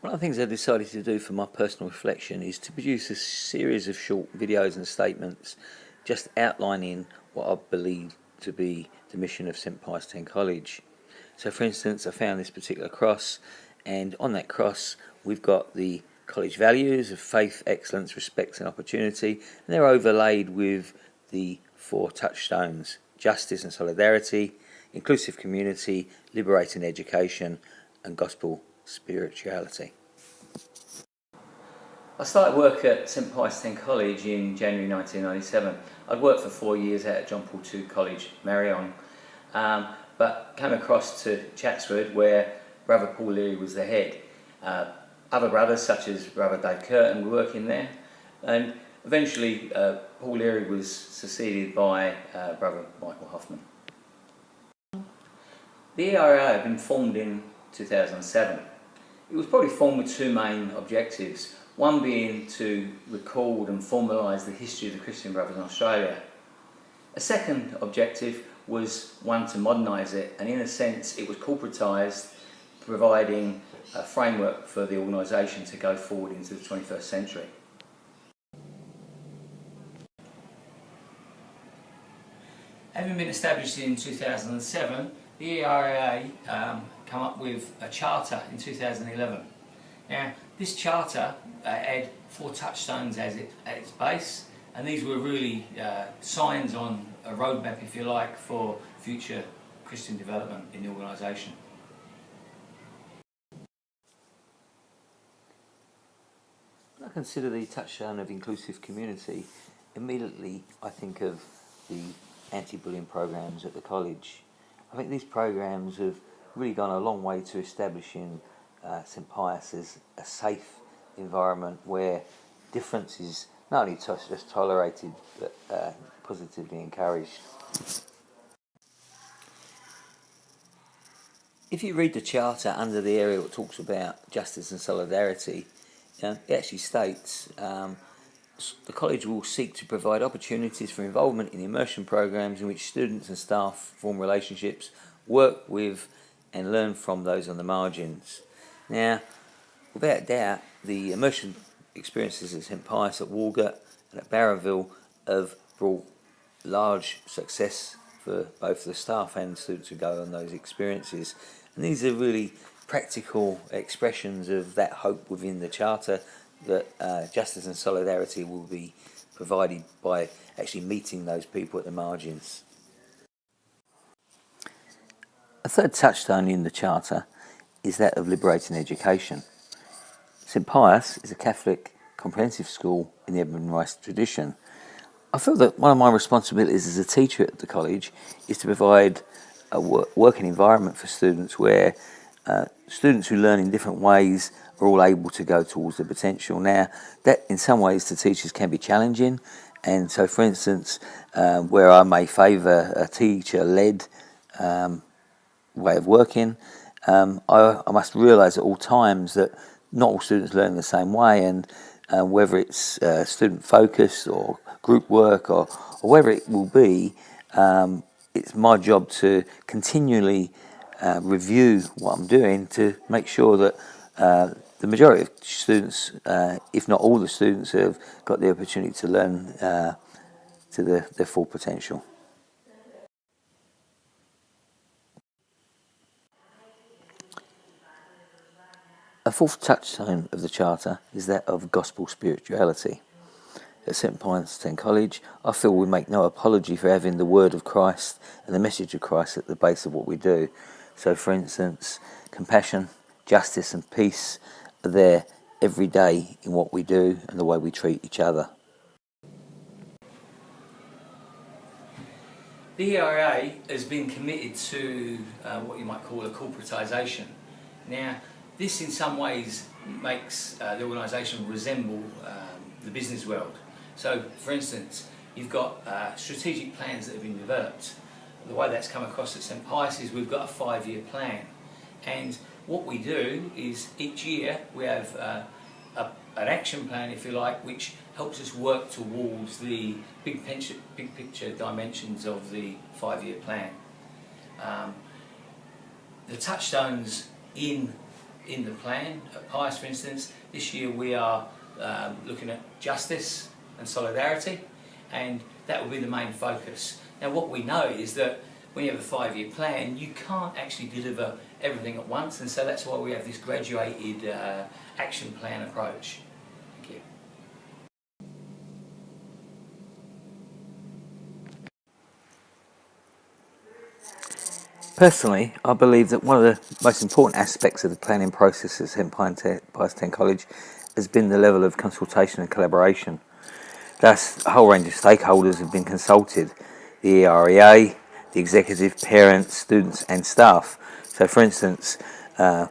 One of the things I decided to do for my personal reflection is to produce a series of short videos and statements just outlining what I believe to be the mission of St Pius X College. So for instance, I found this particular cross, and on that cross we've got the college values of faith, excellence, respect and opportunity, and they're overlaid with the 4 touchstones: justice and solidarity, inclusive community, liberating education and gospel spirituality. I started work at St Pius X College in January 1997. I'd worked for 4 years out at John Paul II College, Marion, but came across to Chatswood where Brother Paul Leary was the head. Other brothers such as Brother Dave Curtin were working there, and eventually Paul Leary was succeeded by Brother Michael Hoffman. The ERA had been formed in 2007. It was probably formed with 2 main objectives, one being to record and formalise the history of the Christian Brothers in Australia. A second objective was one to modernise it, and in a sense it was corporatised, providing a framework for the organisation to go forward into the 21st century. Having been established in 2007, the ERA came up with a charter in 2011. Now, this charter had 4 touchstones at its base, and these were really signs on a roadmap, if you like, for future Christian development in the organisation. When I consider the touchstone of inclusive community, immediately I think of the anti-bullying programs at the college. I think these programs have really gone a long way to establishing St Pius as a safe environment where difference is not only just tolerated but positively encouraged. If you read the charter under the area that talks about justice and solidarity, it actually states the college will seek to provide opportunities for involvement in immersion programs in which students and staff form relationships, work with and learn from those on the margins. Now, without doubt, the immersion experiences at St Pius, at Walgett and at Barronville have brought large success for both the staff and students who go on those experiences. And these are really practical expressions of that hope within the charter that justice and solidarity will be provided by actually meeting those people at the margins. A third touchstone in the charter is that of liberating education. St Pius is a Catholic comprehensive school in the Edmund Rice tradition. I feel that one of my responsibilities as a teacher at the college is to provide a working environment for students where students who learn in different ways are all able to go towards their potential. Now, that in some ways to teachers can be challenging, and so for instance, where I may favour a teacher-led way of working, I must realise at all times that not all students learn the same way, and whether it's student focused or group work or whatever it will be, it's my job to continually review what I'm doing to make sure that the majority of students, if not all the students, have got the opportunity to learn to their full potential. A fourth touchstone of the Charter is that of gospel spirituality. At St Pius X College, I feel we make no apology for having the word of Christ and the message of Christ at the base of what we do. So for instance, compassion, justice and peace are there every day in what we do and the way we treat each other. The ERA has been committed to what you might call a corporatisation. Now, this in some ways makes the organisation resemble the business world. So, for instance, you've got strategic plans that have been developed. The way that's come across at St Pius is we've got a 5-year plan, and what we do is each year we have an action plan, if you like, which helps us work towards the big picture dimensions of the 5-year plan. The touchstones in in the plan. At Pius, for instance, this year we are looking at justice and solidarity, and that will be the main focus. Now what we know is that when you have a 5-year plan, you can't actually deliver everything at once, and so that's why we have this graduated action plan approach. Thank you. Personally, I believe that one of the most important aspects of the planning process at St Pius X College has been the level of consultation and collaboration. Thus, a whole range of stakeholders have been consulted: the EREA, the executive, parents, students and staff. So for instance, at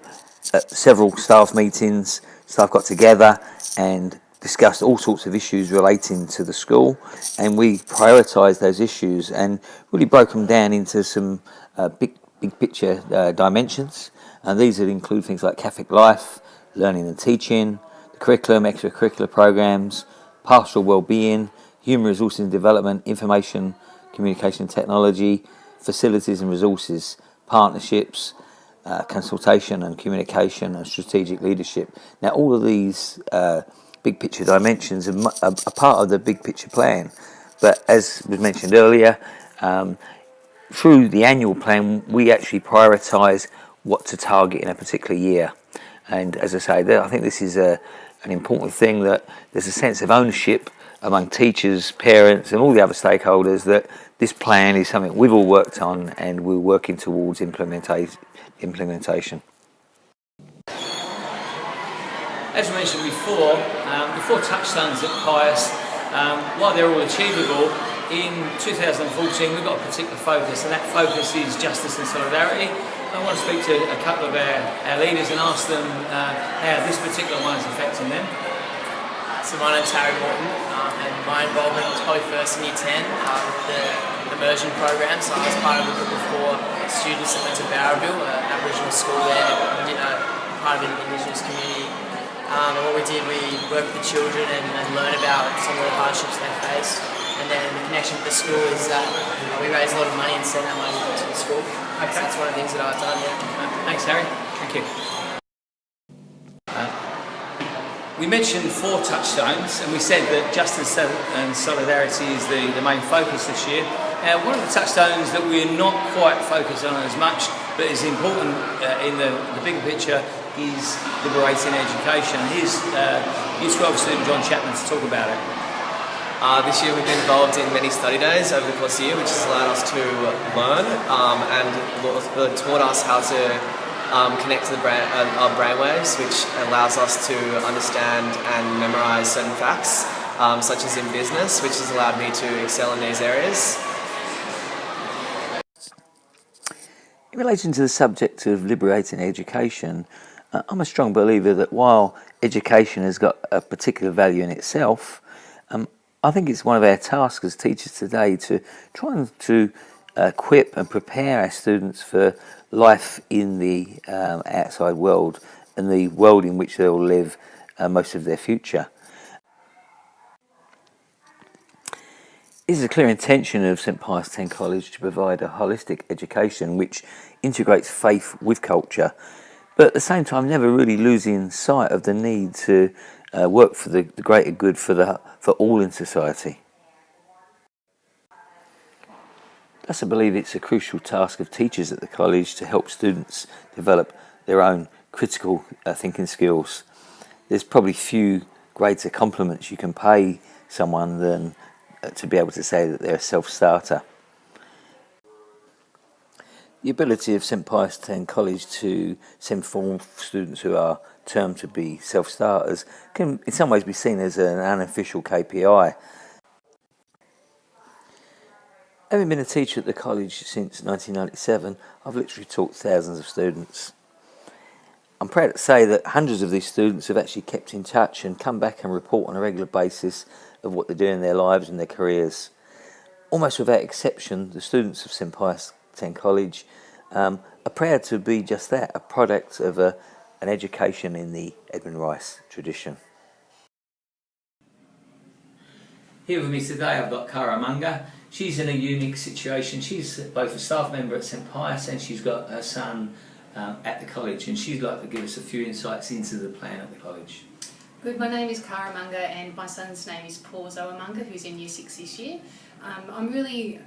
several staff meetings, staff got together and discussed all sorts of issues relating to the school, and we prioritised those issues and really broke them down into some big picture dimensions. And these would include things like Catholic life, learning and teaching, the curriculum, extracurricular programs, pastoral well-being, human resources and development, information, communication and technology, facilities and resources, partnerships, consultation and communication, and strategic leadership. Now all of these big picture dimensions are part of the big picture plan, but as was mentioned earlier, through the annual plan we actually prioritise what to target in a particular year. And as I say, I think this is an important thing, that there's a sense of ownership among teachers, parents and all the other stakeholders that this plan is something we've all worked on and we're working towards implementation. As we mentioned before, the 4 touchstones at Pius, while they're all achievable, in 2014 we've got a particular focus, and that focus is justice and solidarity. I want to speak to a couple of our leaders and ask them how this particular one is affecting them. So my name's Harry Morton, and my involvement was probably first in Year 10 with the immersion program. So I was part of a group of 4 students that went to Barraville, an Aboriginal school there, part of an Indigenous community. And what we did, we worked with the children and learned about some of the hardships they faced. And then the connection with the school is that we raise a lot of money and send that money to the school. Okay. So that's one of the things that I've done, yeah. Thanks, Harry. Thank you. We mentioned 4 touchstones, and we said that justice and solidarity is the main focus this year. One of the touchstones that we're not quite focused on as much, but is important in the bigger picture, is liberating education. Here's Year 12 student John Chapman to talk about it. This year we've been involved in many study days over the course of the year, which has allowed us to learn and taught us how to connect to our brainwaves, which allows us to understand and memorise certain facts, such as in business, which has allowed me to excel in these areas. In relation to the subject of liberating education, I'm a strong believer that while education has got a particular value in itself, I think it's one of our tasks as teachers today to try and to equip and prepare our students for life in the outside world and the world in which they'll live most of their future. It is a clear intention of St Pius X College to provide a holistic education which integrates faith with culture, but at the same time never really losing sight of the need to work for the greater good for all in society. Thus I believe it's a crucial task of teachers at the college to help students develop their own critical thinking skills. There's probably few greater compliments you can pay someone than to be able to say that they're a self-starter. The ability of St Pius X College to send forth students who are termed to be self-starters can in some ways be seen as an unofficial KPI. Having been a teacher at the college since 1997, I've literally taught thousands of students. I'm proud to say that hundreds of these students have actually kept in touch and come back and report on a regular basis of what they're doing in their lives and their careers. Almost without exception, the students of St Pius X College are proud to be just that, a product of an education in the Edmund Rice tradition. Here with me today I've got Kara Munga. She's in a unique situation. She's both a staff member at St Pius and she's got her son at the college, and she'd like to give us a few insights into the plan at the college. Good, my name is Kara Munga and my son's name is Paul Zoamanga, who's in Year 6 this year. I'm really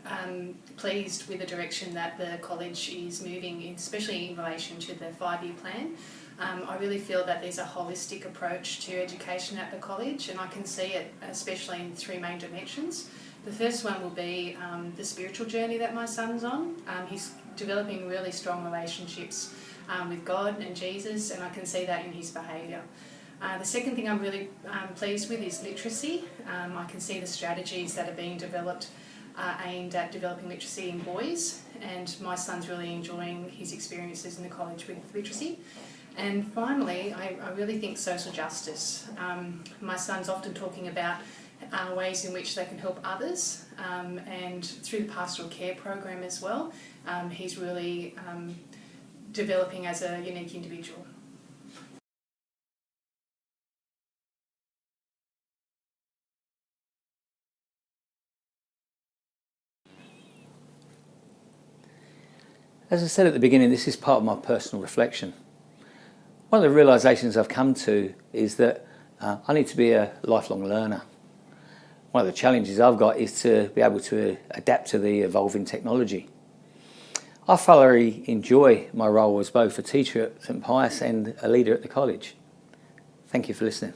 pleased with the direction that the college is moving in, especially in relation to the 5-year plan. I really feel that there's a holistic approach to education at the college, and I can see it especially in 3 main dimensions. The first one will be the spiritual journey that my son's on. He's developing really strong relationships with God and Jesus, and I can see that in his behaviour. The second thing I'm really pleased with is literacy. I can see the strategies that are being developed aimed at developing literacy in boys, and my son's really enjoying his experiences in the college with literacy. And finally, I really think social justice. My son's often talking about ways in which they can help others, and through the pastoral care program as well, he's really developing as a unique individual. As I said at the beginning, this is part of my personal reflection. One of the realisations I've come to is that I need to be a lifelong learner. One of the challenges I've got is to be able to adapt to the evolving technology. I thoroughly enjoy my role as both a teacher at St Pius and a leader at the college. Thank you for listening.